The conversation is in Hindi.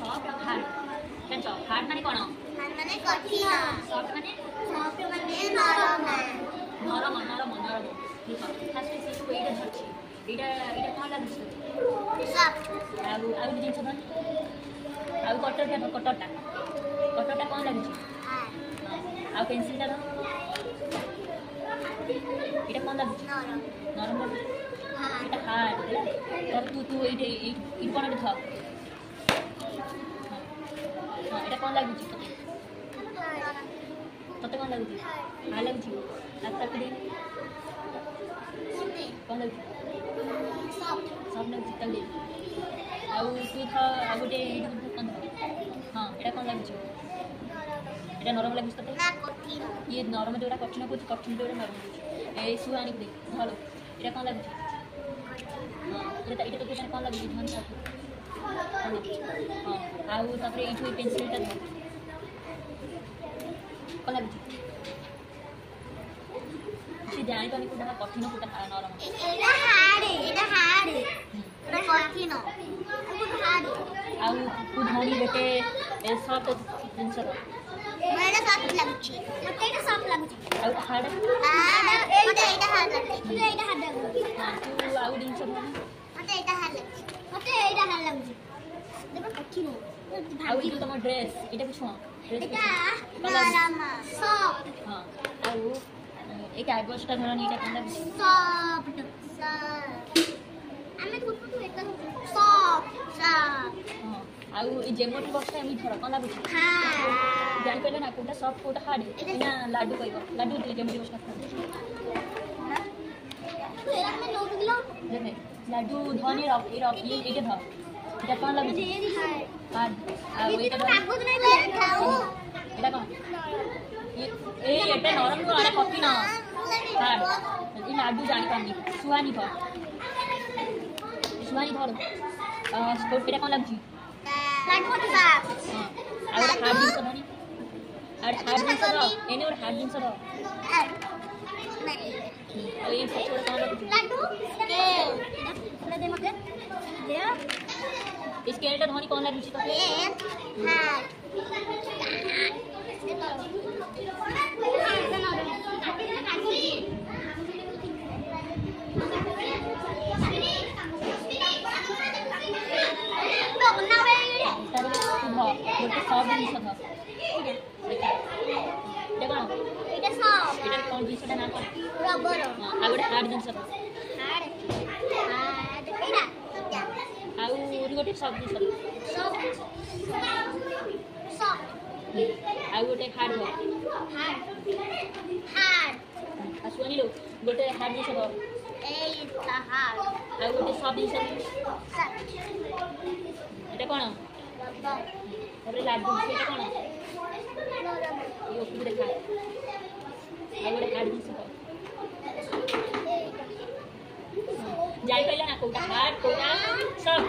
सॉफ्ट और हार्ड कैन हार्ड माने कोन हार्ड माने कठिन सॉफ्ट माने नरम नरम नरम नरम ठीक है फास्ट से तो एटा धरछि एटा कोन लागछ सॉफ्ट आ जिंस धर आ कटरटा कोन लागछ आ पेंसिल टा एटा कोन लागछ नरम लागछ एटा हार्ड तर तू एटा कोन थ हां एटा कोन लागछ तते कोन लागछ हार्ड लागछ आता कदे कोन लागछ सॉफ्ट लागछ तले आउ तू था आ गोटे कोन हां एटा कोन लागछ एटा नरम लागछ तते ना कठिन ये नरम जोड़ा कठिन को कठिन जोड़ा नरम ए सु आनी दे भलो एटा कोन लागछ हां एटा तो केन कोन लागछ धन सा हां आउ तापर एठो पेंसिल टा कोन लागछ से जानि तो कोटा कठिन कोटा नरम एटा हार्ड एटा कठिन हार्ड आउ तू धनी बेटे सॉफ्ट जिंस मेरा सॉफ्ट लागछ मते एटा सॉफ्ट लागछ आउ हार्ड मते एटा हार्ड लागछ हां तू आउ जिंस धनी मते एटा हार्ड लागछ देखो कठिन आउ तू तम ड्रेस एटा कुछ ड्रेस एटा नरम सॉफ्ट हां आउ एक आइब्रोस धरन एटा कोन लागछ सॉफ्ट आमे कुछ एटा सॉफ्ट हां आउ ए जेमोटी बॉक्स हम धर कोन लागछ हां जान पले ना कोटा सॉफ्ट कोटा हार्ड ना लाडू कहबो लाडू दे जेमोटी बॉक्स एरा में नोट दिलो देखे लाडू धनी रख ये एटा धर एटा कोन लागछ हार्ड आउ एटा कागज नै ले खाऊ एटा कोन ये एटा नरम को आरे कठिन हार्ड ई लाडू जानि पानी सुहानी धर स्पोर्ट एटा कोन लागछ लाडू को साफ हां आउ हार्ड जिंस धनी और हार्ड जिंस धर एने और हार्ड जिंस धर और ये छोटा कोन लागछ लाडू ले दे मते ले स्केल टा धनी कोन लागछ तो गोटे सब जिंस धर देखो एटा सॉफ्ट एटा कोन जिंस टा ना रबर आ गोटे हार्ड जिंस धर हार्ड एटा आउ गोटे सब जिंस सॉफ्ट आउ गोटे हार्ड धर हार्ड सुनी लो गोटे हार्ड जिंस धर एटा हार्ड आउ गोटे सब जिंस एटा कोन तापर लाडू सेटा कोन ये ओपन देखा आउ गोटे हार्ड जिंस धर जाई पइला ना कोटा हार्ड कोटा सब